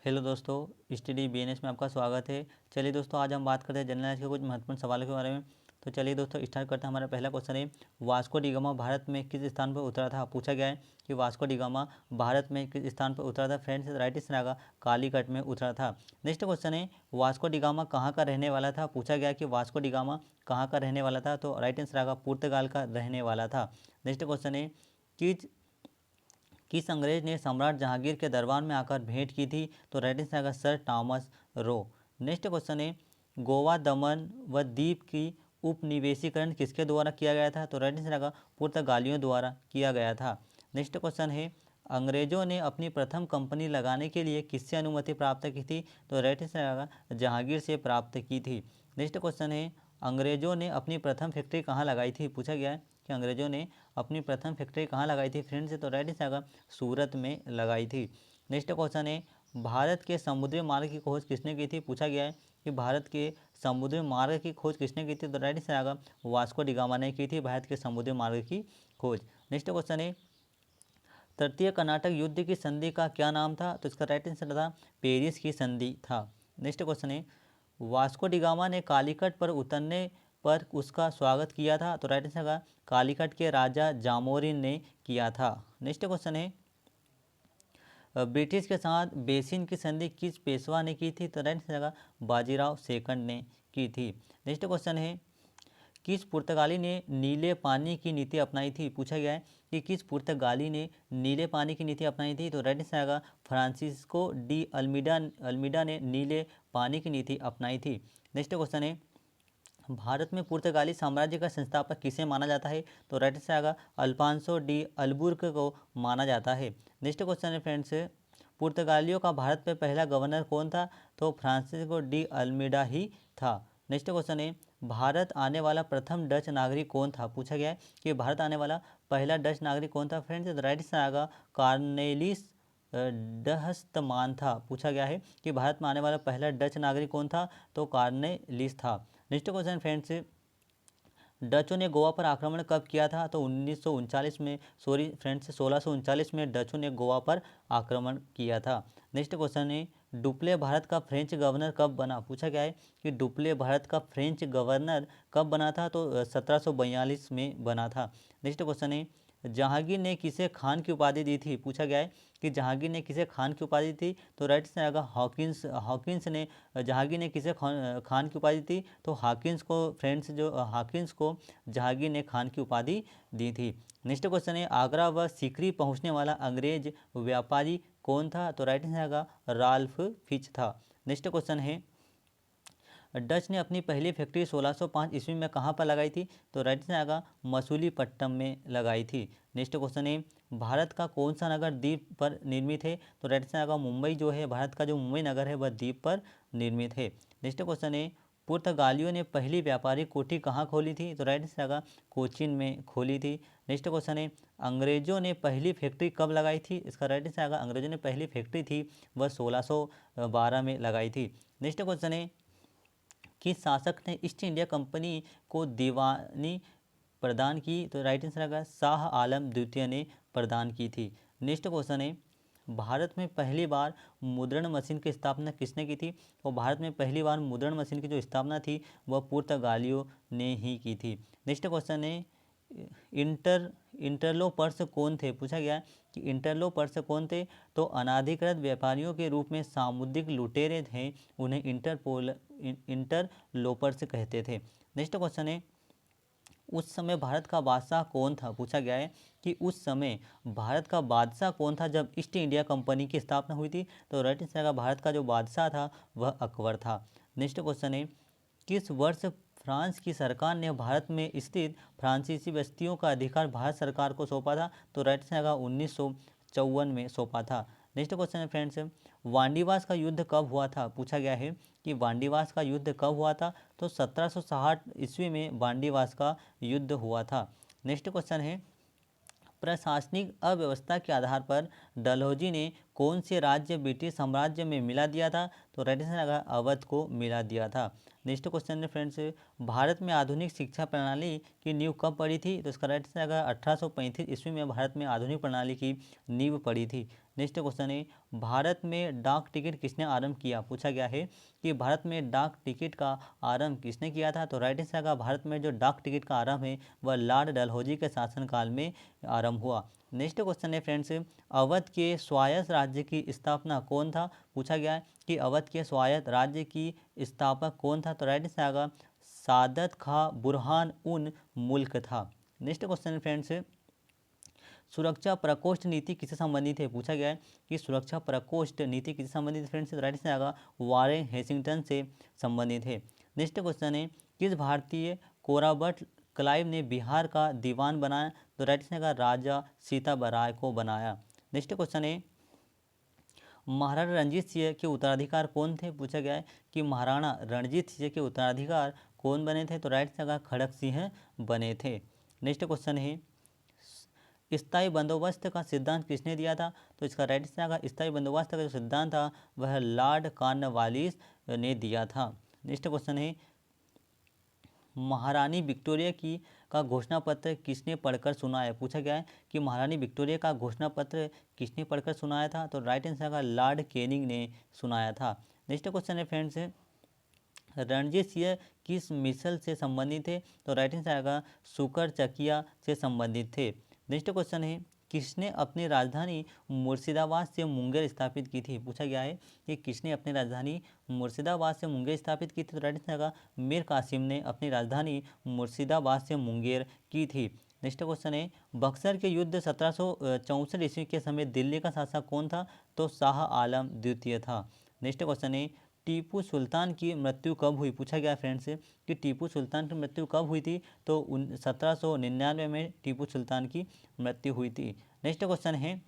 Hello दोस्तों, study BNS में आपका स्वागत है। चलिए दोस्तों, आज हम बात करते हैं जनरल नॉलेज के कुछ महत्वपूर्ण सवालों के बारे में। तो चलिए दोस्तों स्टार्ट करते हैं। हमारा पहला क्वेश्चन है, वास्को डी गामा भारत में किस स्थान पर उतरा था। पूछा गया है कि वास्को डी गामा भारत में किस स्थान पर उतरा था। फ्रेंड्स, राइट आंसर आएगा कालीकट में उतरा था। नेक्स्ट क्वेश्चन है, वास्को डी गामा कहाँ का रहने वाला था। पूछा गया कि वास्को डी गामा कहाँ का रहने वाला था, तो राइट आंसर आएगा पुर्तगाल का रहने वाला था। नेक्स्ट क्वेश्चन है, किस अंग्रेज ने सम्राट जहांगीर के दरबार में आकर भेंट की थी, तो राइट आंसर आएगा sir Thomas Roe. Next question है, गोवा, दमन व दीप की उपनिवेशीकरण किसके द्वारा किया गया था, तो राइट आंसर आएगा पुर्तगालियों द्वारा किया गया था। नेक्स्ट क्वेश्चन है, अंग्रेजों ने अपनी प्रथम कंपनी लगाने के लिए किससे अनुमति प्राप्त की थी, तो राइट आंसर आएगा जहांगीर से प्राप्त की थी। नेक्स्ट क्वेश्चन है, अंग्रेजों ने अपनी प्रथम फैक्ट्री कहाँ लगाई थी। पूछा गया है कि अंग्रेजों ने अपनी प्रथम फैक्ट्री कहाँ लगाई थी। फ्रेंड्स, तो राइट आंसर आएगा सूरत में लगाई थी। नेक्स्ट क्वेश्चन है, भारत के समुद्री मार्ग की खोज किसने की थी। पूछा गया है कि भारत के समुद्री मार्ग की खोज किसने की थी, तो राइट आंसर आएगा वास्को डी गामा ने की थी भारत के समुद्री मार्ग की खोज। नेक्स्ट क्वेश्चन है, तृतीय कर्नाटक युद्ध की संधि का क्या नाम था, तो इसका राइट आंसर था पेरिस की संधि था। नेक्स्ट क्वेश्चन है, वास्को डी गामा ने कालीकट पर उतरने पर उसका स्वागत किया था, तो राइट आंसर का कालीकट के राजा जामोरिन ने किया था। नेक्स्ट क्वेश्चन है, ब्रिटिश के साथ बेसिन की संधि किस पेशवा ने की थी, तो राइट आंसर का बाजीराव सेकंड ने की थी। नेक्स्ट क्वेश्चन है, किस पुर्तगाली ने नीले पानी की नीति अपनाई थी। पूछा गया है कि किस पुर्तगाली ने नीले पानी की नीति अपनाई थी, तो राइट आंसर आएगा फ्रांसिस्को डी अल्मीडा ने नीले पानी की नीति अपनाई थी। नेक्स्ट क्वेश्चन है, भारत में पुर्तगाली साम्राज्य का संस्थापक किसे माना जाता है, तो राइट आंसर आएगा अल्फांसो डी अल्बुर्क को माना जाता है। नेक्स्ट क्वेश्चन है फ्रेंड्स, पुर्तगालियों का भारत में पहला गवर्नर कौन था, तो फ्रांसिस्को डी अल्मीडा ही था। नेक्स्ट क्वेश्चन है, भारत आने वाला प्रथम डच नागरिक कौन था। पूछा गया है कि भारत आने वाला पहला डच नागरिक कौन था। फ्रेंड्स, राइट आंसर आएगा कार्नेलिस डहस्तमान था। पूछा गया है कि भारत में आने वाला पहला डच नागरिक कौन था, तो कार्नेलिस था। नेक्स्ट क्वेश्चन फ्रेंड्स, डचों ने गोवा पर आक्रमण कब किया था, तो 1939 में, सॉरी फ्रेंड्स 1639 में डचों ने गोवा पर आक्रमण किया था। नेक्स्ट क्वेश्चन है, डुप्ले भारत का फ्रेंच गवर्नर कब बना। पूछा गया है कि डुप्ले भारत का फ्रेंच गवर्नर कब बना था, तो 1742 में बना था। नेक्स्ट क्वेश्चन है, जहांगीर ने किसे खान की उपाधि दी थी। पूछा गया है कि जहांगीर ने किसे खान की उपाधि दी थी, तो राइट से आएगा हॉकिंस ने जहांगीर ने किसे खान की उपाधि दी, तो हॉकिंस को। फ्रेंड्स, जो हॉकिंस को जहांगीर ने खान की उपाधि दी थी। नेक्स्ट क्वेश्चन है, आगरा व सीकरी पहुंचने वाला अंग्रेज व्यापारी कौन था, तो राइट आंसर आएगा राल्फ फिच था। नेक्स्ट क्वेश्चन है, डच ने अपनी पहली फैक्ट्री 1605 ईस्वी में कहाँ पर लगाई थी, तो राइट आंसर आएगा मसूलीपट्टनम में लगाई थी। नेक्स्ट क्वेश्चन है, भारत का कौन सा नगर द्वीप पर निर्मित है, तो राइट आंसर आएगा मुंबई। जो है भारत का जो मुंबई नगर है वह द्वीप पर निर्मित है। नेक्स्ट क्वेश्चन है, पुर्तगालियों ने पहली व्यापारिक कोठी कहाँ खोली थी, तो राइट आंसर आएगा कोचीन में खोली थी। नेक्स्ट क्वेश्चन है, अंग्रेजों ने पहली फैक्ट्री कब लगाई थी, इसका राइट आंसर आएगा अंग्रेजों ने पहली फैक्ट्री थी वह 1612 में लगाई थी। नेक्स्ट क्वेश्चन है, किस शासक ने ईस्ट इंडिया कंपनी को दीवानी प्रदान की, तो राइट आंसर आएगा शाह आलम द्वितीय ने प्रदान की थी। नेक्स्ट क्वेश्चन है, भारत में पहली बार मुद्रण मशीन की स्थापना किसने की थी, और भारत में पहली बार मुद्रण मशीन की जो स्थापना थी वह पुर्तगालियों ने ही की थी। नेक्स्ट क्वेश्चन है, इंटरलोपर्स कौन थे। पूछा गया कि इंटरलोपर्स कौन थे, तो अनाधिकृत व्यापारियों के रूप में सामुद्रिक लुटेरे थे, उन्हें इंटरलोपर्स कहते थे। नेक्स्ट क्वेश्चन है, उस समय भारत का बादशाह कौन था। पूछा गया है कि उस समय भारत का बादशाह कौन था जब ईस्ट इंडिया कंपनी की स्थापना हुई थी, तो राइट आंसर का भारत का जो बादशाह था वह अकबर था। नेक्स्ट क्वेश्चन है, किस वर्ष फ्रांस की सरकार ने भारत में स्थित फ्रांसीसी बस्तियों का अधिकार भारत सरकार को सौंपा था, तो राइट आंसर आएगा 1954 में सौंपा था। नेक्स्ट क्वेश्चन है फ्रेंड्स, वांडीवास का युद्ध कब हुआ था। पूछा गया है कि वांडीवास का युद्ध कब हुआ था, तो 1760 ईस्वी में वांडीवास का युद्ध हुआ था। नेक्स्ट क्वेश्चन है, प्रशासनिक अव्यवस्था के आधार पर डलहौजी ने कौन से राज्य ब्रिटिश साम्राज्य में मिला दिया था, तो राइट आंसर आएगा अवध को मिला दिया था। नेक्स्ट क्वेश्चन है फ्रेंड्स, भारत में आधुनिक शिक्षा प्रणाली की नींव कब पड़ी थी, तो इसका राइट आंसर आएगा 1835 ईस्वी में भारत में आधुनिक प्रणाली की नींव पड़ी थी। नेक्स्ट क्वेश्चन है भारत में डाक टिकट किसने आरंभ किया। पूछा गया है कि भारत में डाक टिकट का आरंभ किसने किया था। तो राइट आंसर का भारत में जो डाक टिकट का आरंभ है वह लॉर्ड डलहौजी के शासनकाल में आरंभ हुआ। नेक्स्ट क्वेश्चन है फ्रेंड्स, अवध के स्वायत्त राज्य की स्थापना कौन था। पूछा गया है कि अवध के स्वायत्त राज्य की स्थापक कौन था। तो राइट आंसर आएगा सादत खां बुरहान उन मुल्क था। नेक्स्ट क्वेश्चन है फ्रेंड्स, सुरक्षा प्रकोष्ठ नीति किससे संबंधित है। पूछा गया है कि सुरक्षा प्रकोष्ठ नीति किससे संबंधित है। फ्रेंड्स राइट आंसर आएगा वारेन हेसिंगटन से संबंधित है। नेक्स्ट क्वेश्चन है किस भारतीय कोराबट क्लाइव ने बिहार का दीवान बनाया। तो राइट आंसर आएगा राजा सीताबराय को बनाया। नेक्स्ट क्वेश्चन है महाराणा रणजीत सिंह के उत्तराधिकार कौन थे। पूछा गया है कि महाराणा रणजीत सिंह के उत्तराधिकार कौन बने थे। तो राइट आंसर आएगा खड़क सिंह बने थे। नेक्स्ट क्वेश्चन है स्थायी बंदोबस्त का सिद्धांत किसने दिया था। तो इसका राइट आंसर आएगा स्थायी बंदोबस्त का जो सिद्धांत था वह लॉर्ड कॉर्नवालिस ने दिया था। नेक्स्ट क्वेश्चन है महारानी विक्टोरिया की का घोषणा पत्र किसने पढ़कर सुनाया। पूछा गया है कि महारानी विक्टोरिया का घोषणा पत्र किसने पढ़कर सुनाया था। तो राइट आंसर का लॉर्ड कैनिंग ने सुनाया था। नेक्स्ट क्वेश्चन है फ्रेंड्स, रणजीत सिंह किस मिसल से संबंधित थे। तो राइट आंसर आएगा सुकर चकिया से संबंधित थे। नेक्स्ट क्वेश्चन है किसने अपनी राजधानी मुर्शिदाबाद से मुंगेर स्थापित की थी। पूछा गया है कि किसने अपनी राजधानी मुर्शिदाबाद से मुंगेर स्थापित की थी। तो राइट आंसर आएगा मीर कासिम ने अपनी राजधानी मुर्शिदाबाद से मुंगेर की थी। नेक्स्ट क्वेश्चन है बक्सर के युद्ध 1764 ईस्वी के समय दिल्ली का शासक कौन था। तो शाह आलम द्वितीय था। नेक्स्ट क्वेश्चन है टीपू सुल्तान की मृत्यु कब हुई। पूछा गया फ्रेंड्स कि टीपू सुल्तान की मृत्यु कब हुई थी। तो 1799 में टीपू सुल्तान की मृत्यु हुई थी। नेक्स्ट क्वेश्चन है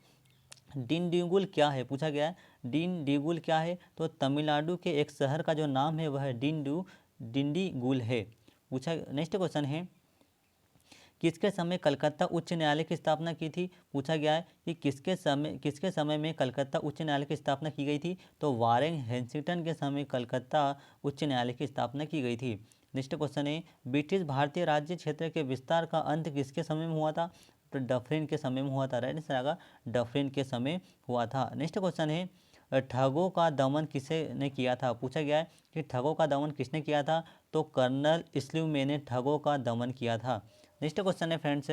डिंडीगुल क्या है। पूछा गया है डिंडीगुल क्या है। तो तमिलनाडु के एक शहर का जो नाम है वह डिंडीगुल है। पूछा नेक्स्ट क्वेश्चन है किसके समय कलकत्ता उच्च न्यायालय की स्थापना की थी। पूछा गया है कि किसके समय में कलकत्ता उच्च न्यायालय की स्थापना की गई थी। तो वारेन हेसिंगटन के समय कलकत्ता उच्च न्यायालय की स्थापना की गई थी। नेक्स्ट क्वेश्चन है ब्रिटिश भारतीय राज्य क्षेत्र के विस्तार का अंत किसके समय में हुआ था। तो डफरिन के समय में हुआ था। राइट आंसर आएगा डफरिन के समय हुआ था। नेक्स्ट क्वेश्चन है ठगों का दमन किसे ने किया था। पूछा गया है कि ठगों का दमन किसने किया था। तो कर्नल स्लीव्स ने ठगों का दमन किया था। नेक्स्ट क्वेश्चन है फ्रेंड्स,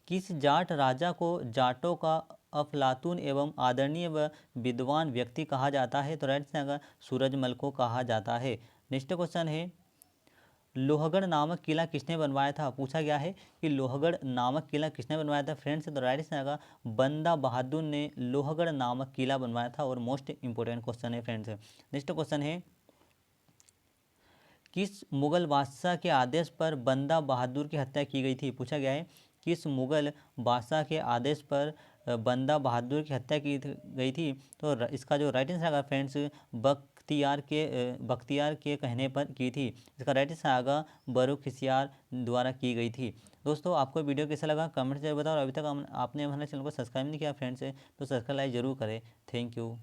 किस जाट राजा को जाटों का अफलातून एवं आदरणीय व विद्वान व्यक्ति कहा जाता है। तो राइट आंसर आएगा सूरजमल को कहा जाता है। नेक्स्ट क्वेश्चन है लोहगढ़ नामक किला किसने बनवाया था। पूछा गया है कि लोहगढ़ नामक किला किसने बनवाया था। फ्रेंड्स तो राइट आंसर आएगा बंदा बहादुर ने लोहगढ़ नामक किला बनवाया था और मोस्ट इंपोर्टेंट क्वेश्चन है फ्रेंड्स। नेक्स्ट क्वेश्चन है किस मुगल बादशाह के आदेश पर बंदा बहादुर की हत्या की गई थी। पूछा गया है किस मुगल बादशाह के आदेश पर बंदा बहादुर की हत्या की गई थी। तो इसका जो राइट आंसर आएगा फ्रेंड्स बख्तियार के कहने पर की थी। इसका राइट आंसर आएगा बरूखिसियार द्वारा की गई थी। दोस्तों आपको वीडियो कैसा लगा कमेंट से बताओ और अभी तक आपने हमारे चैनल को सब्सक्राइब नहीं किया फ्रेंड्स तो सब्सक्राइब जरूर करें। Thank you.